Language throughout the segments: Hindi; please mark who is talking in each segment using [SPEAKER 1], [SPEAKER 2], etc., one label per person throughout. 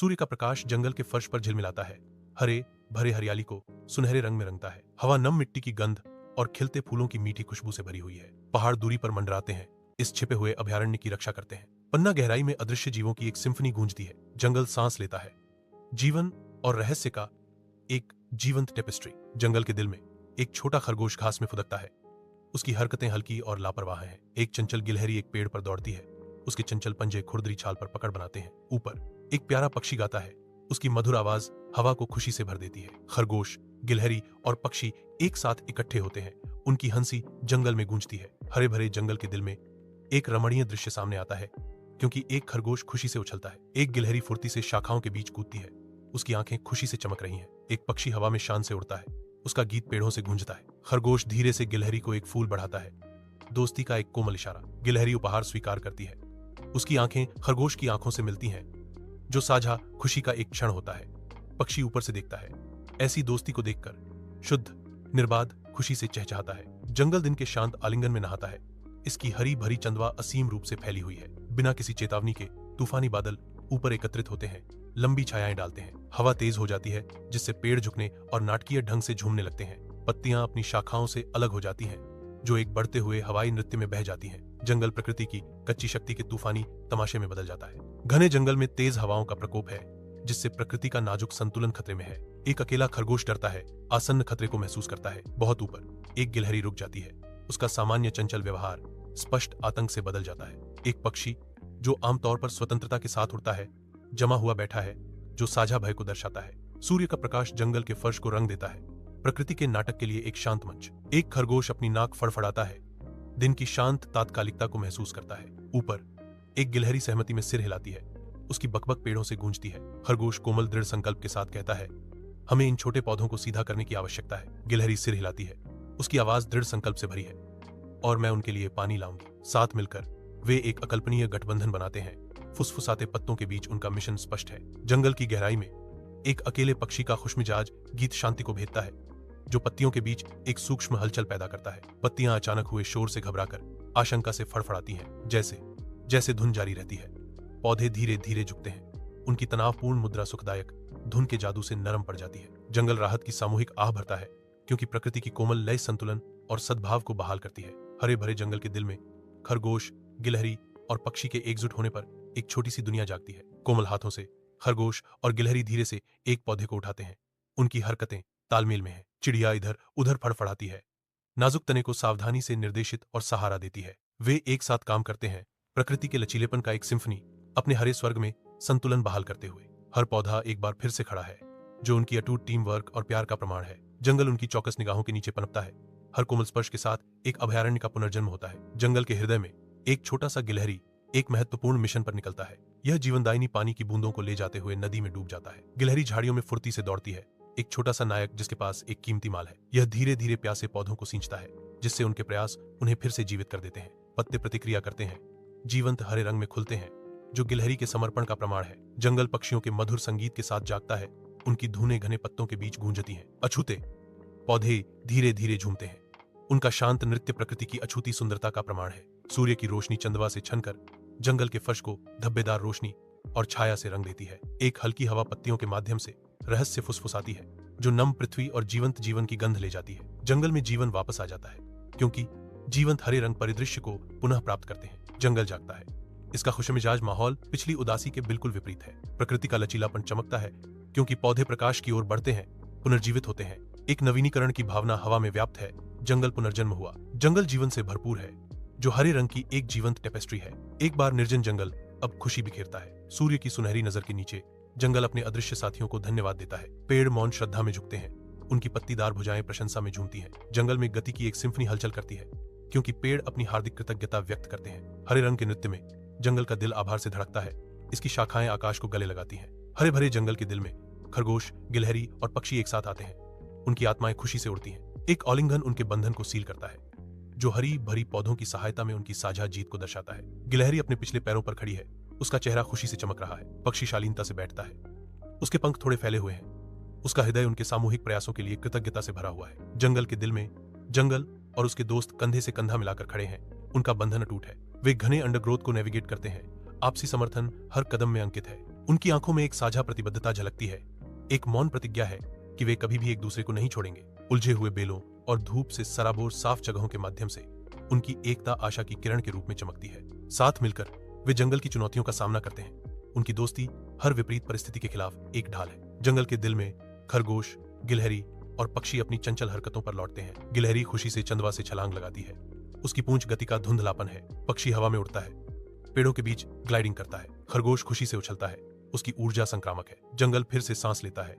[SPEAKER 1] सूर्य का प्रकाश जंगल के फर्श पर झिलमिलाता है, हरे भरे हरियाली को सुनहरे रंग में रंगता है। हवा नम मिट्टी की गंध और खिलते फूलों की मीठी खुशबू से भरी हुई है। पहाड़ दूरी पर मंडराते हैं, इस छिपे हुए अभयारण्य की रक्षा करते हैं। पन्ना गहराई में अदृश्य जीवों की एक सिम्फनी गूंजती है। जंगल सांस लेता है, जीवन और रहस्य का एक जीवंत टेपेस्ट्री। जंगल के दिल में एक छोटा खरगोश घास में फुदकता है। उसकी हरकतें हल्की और लापरवाह हैं। एक चंचल गिलहरी एक पेड़ पर दौड़ती है, उसके चंचल पंजे खुरदरी छाल पर पकड़ बनाते हैं। ऊपर एक प्यारा पक्षी गाता है, उसकी मधुर आवाज हवा को खुशी से भर देती है। खरगोश, गिलहरी और पक्षी एक साथ इकट्ठे होते हैं, उनकी हंसी जंगल में गूंजती है। हरे भरे जंगल के दिल में एक रमणीय दृश्य सामने आता है, क्योंकि एक खरगोश खुशी से उछलता है, एक गिलहरी फुर्ती से शाखाओं के बीच कूदती है, उसकी आंखें खुशी से चमक रही हैं। एक पक्षी हवा में शान से उड़ता है, उसका गीत पेड़ों से गूंजता है। खरगोश धीरे से गिलहरी को एक फूल बढ़ाता है, दोस्ती का एक कोमल इशारा। गिलहरी उपहार स्वीकार करती है, उसकी आंखें खरगोश की आंखों से मिलती हैं, जो साझा खुशी का एक क्षण होता है। पक्षी ऊपर से देखता है, ऐसी दोस्ती को देखकर शुद्ध निर्बाध खुशी से चहचहाता है। जंगल दिन के शांत आलिंगन में नहाता है, इसकी हरी भरी चंदवा असीम रूप से फैली हुई है। बिना किसी चेतावनी के तूफानी बादल ऊपर एकत्रित होते हैं, लंबी छायाएं डालते हैं। हवा तेज हो जाती है, जिससे पेड़ झुकने और नाटकीय ढंग से झूमने लगते हैं। पत्तियां अपनी शाखाओं से अलग हो जाती हैं, जो एक बढ़ते हुए हवाई नृत्य में बह जाती हैं। जंगल प्रकृति की कच्ची शक्ति के तूफानी तमाशे में बदल जाता है। घने जंगल में तेज हवाओं का प्रकोप है, जिससे प्रकृति का नाजुक संतुलन खतरे में है। एक अकेला खरगोश डरता है, आसन्न खतरे को महसूस करता है। बहुत ऊपर एक गिलहरी रुक जाती है, उसका सामान्य चंचल व्यवहार स्पष्ट आतंक से बदल जाता है। एक पक्षी जो आमतौर पर स्वतंत्रता के साथ उड़ता है, जमा हुआ बैठा है, जो साझा भय को दर्शाता है। सूर्य का प्रकाश जंगल के फर्श को रंग देता है, प्रकृति के नाटक के लिए एक शांत मंच। एक खरगोश अपनी नाक फड़फड़ाता है, दिन की शांत तात्कालिकता को महसूस करता है। ऊपर एक गिलहरी सहमति में सिर हिलाती है, उसकी बकबक पेड़ों से गूंजती है। खरगोश कोमल दृढ़ संकल्प के साथ कहता है, हमें इन छोटे पौधों को सीधा करने की आवश्यकता है। गिलहरी सिर हिलाती है, उसकी आवाज दृढ़ संकल्प से भरी है, और मैं उनके लिए पानी लाऊंगी। साथ मिलकर वे एक अकल्पनीय गठबंधन बनाते हैं। फुसफुसाते पत्तों के बीच उनका मिशन स्पष्ट है। जंगल की गहराई में एक अकेले पक्षी का खुशमिजाज गीत शांति को भेदता है, जो पत्तियों के बीच एक सूक्ष्म हलचल पैदा करता है। पत्तियां अचानक हुए शोर से घबराकर आशंका से फड़फड़ाती हैं, जैसे जैसे धुन जारी रहती है। पौधे धीरे धीरे झुकते हैं, उनकी तनावपूर्ण मुद्रा सुखदायक धुन के जादू से नरम पड़ जाती है। जंगल राहत की सामूहिक आह भरता है, क्योंकि प्रकृति की कोमल लय संतुलन और सद्भाव को बहाल करती है। हरे भरे जंगल के दिल में खरगोश, गिलहरी और पक्षी के एकजुट होने पर एक छोटी सी दुनिया जागती है। कोमल हाथों से खरगोश और गिलहरी धीरे से एक पौधे को उठाते हैं, उनकी हरकतें तालमेल में हैं। चिड़िया इधर उधर फड़फड़ाती है, नाजुक तने को सावधानी से निर्देशित और सहारा देती है। वे एक साथ काम करते हैं, प्रकृति के लचीलेपन का एक सिम्फनी अपने हरे स्वर्ग में संतुलन बहाल करते हुए। हर पौधा एक बार फिर से खड़ा है, जो उनकी अटूट टीम वर्क और प्यार का प्रमाण है। जंगल उनकी चौकस निगाहों के नीचे पनपता है। हर कोमल स्पर्श के साथ एक अभयारण्य का पुनर्जन्म होता है। जंगल के हृदय में एक छोटा सा गिलहरी एक महत्वपूर्ण मिशन पर निकलता है। यह जीवनदायिनी पानी की बूंदों को ले जाते हुए नदी में डूब जाता है। गिलहरी झाड़ियों में फुर्ती से दौड़ती है, एक छोटा सा नायक जिसके पास एक कीमती माल है। यह धीरे धीरे प्यासे पौधों को सींचता है, जिससे उनके प्रयास उन्हें फिर से जीवित कर देते हैं। पत्ते प्रतिक्रिया करते हैं, जीवंत हरे रंग में खुलते हैं, जो गिलहरी के समर्पण का प्रमाण है। जंगल पक्षियों के मधुर संगीत के साथ जागता है, उनकी धुनें घने पत्तों के बीच गूंजती हैं। अछूते पौधे धीरे धीरे झूमते हैं, उनका शांत नृत्य प्रकृति की अछूती सुंदरता का प्रमाण है। सूर्य की रोशनी चंदवा से छनकर जंगल के फर्श को धब्बेदार रोशनी और छाया से रंग देती है। एक हल्की हवा पत्तियों के माध्यम से रहस्य फुसफुसाती है, जो नम पृथ्वी और जीवंत जीवन की गंध ले जाती है। जंगल में जीवन वापस आ जाता है, क्योंकि जीवंत हरे रंग परिदृश्य को पुनः प्राप्त करते हैं। जंगल जागता है, इसका खुशमिजाज माहौल पिछली उदासी के बिल्कुल विपरीत है। प्रकृति का लचीलापन चमकता है, क्योंकि पौधे प्रकाश की ओर बढ़ते हैं, पुनर्जीवित होते हैं। एक नवीनीकरण की भावना हवा में व्याप्त है। जंगल पुनर्जन्म हुआ। जंगल जीवन से भरपूर है, जो हरे रंग की एक जीवंत टेपेस्ट्री है। एक बार निर्जन जंगल अब खुशी बिखेरता है। सूर्य की सुनहरी नजर के नीचे जंगल अपने अदृश्य साथियों को धन्यवाद देता है। पेड़ मौन श्रद्धा में झुकते हैं, उनकी पत्तीदार भुजाएं प्रशंसा में झूमती हैं। जंगल में गति की एक सिम्फनी हलचल करती है, क्योंकि पेड़ अपनी हार्दिक कृतज्ञता व्यक्त करते हैं। हरे रंग के नृत्य में जंगल का दिल आभार से धड़कता है, इसकी शाखाएं आकाश को गले लगाती हैं। हरे भरे जंगल के दिल में खरगोश, गिलहरी और पक्षी एक साथ आते हैं, उनकी आत्माएं खुशी से उड़ती हैं। एक आलिंगन उनके बंधन को सील करता है, जो हरी भरी पौधों की सहायता में उनकी साझा जीत को दर्शाता है। गिलहरी अपने पिछले पैरों पर खड़ी है, उसका चेहरा खुशी से चमक रहा है। पक्षी शालीनता से बैठता है, उसके पंख थोड़े फैले हुए हैं, उसका हृदय उनके सामूहिक प्रयासों के लिए कृतज्ञता से भरा हुआ है। जंगल के दिल में जंगल और उसके दोस्त कंधे से कंधा मिलाकर खड़े हैं, उनका बंधन अटूट है। वे घने अंडरग्रोथ को नेविगेट करते हैं, आपसी समर्थन हर कदम में अंकित है। उनकी आंखों में एक साझा प्रतिबद्धता झलकती है, एक मौन प्रतिज्ञा है कि वे कभी भी एक दूसरे को नहीं छोड़ेंगे। उलझे हुए बेलों और धूप से सराबोर साफ जगहों के माध्यम से उनकी एकता आशा की किरण के रूप में चमकती है। साथ मिलकर वे जंगल की चुनौतियों का सामना करते हैं। उनकी दोस्ती हर विपरीत परिस्थिति के खिलाफ एक ढाल है। जंगल के दिल में खरगोश, गिलहरी और पक्षी अपनी चंचल हरकतों पर लौटते हैं। गिलहरी खुशी से चंदवा से छलांग लगाती है, उसकी पूंछ गति का धुंधलापन है। पक्षी हवा में उड़ता है, पेड़ों के बीच ग्लाइडिंग करता है। खरगोश खुशी से उछलता है, उसकी ऊर्जा संक्रामक है। जंगल फिर से सांस लेता है,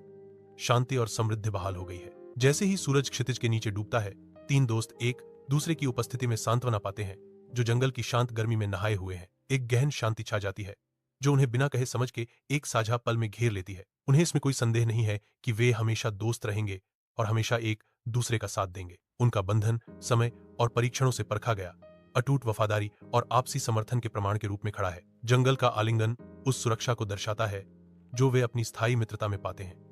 [SPEAKER 1] शांति और समृद्धि बहाल हो गई है। जैसे ही सूरज क्षितिज के नीचे डूबता है, तीन दोस्त एक दूसरे की उपस्थिति में सांत्वना पाते हैं, जो जंगल की शांत गर्मी में नहाए हुए हैं। एक गहन शांति छा जाती है, जो उन्हें बिना कहे समझ के एक साझा पल में घेर लेती है। उन्हें इसमें कोई संदेह नहीं है कि वे हमेशा दोस्त रहेंगे और हमेशा एक दूसरे का साथ देंगे। उनका बंधन समय और परीक्षणों से परखा गया, अटूट वफादारी और आपसी समर्थन के प्रमाण के रूप में खड़ा है। जंगल का आलिंगन उस सुरक्षा को दर्शाता है जो वे अपनी स्थायी मित्रता में पाते हैं।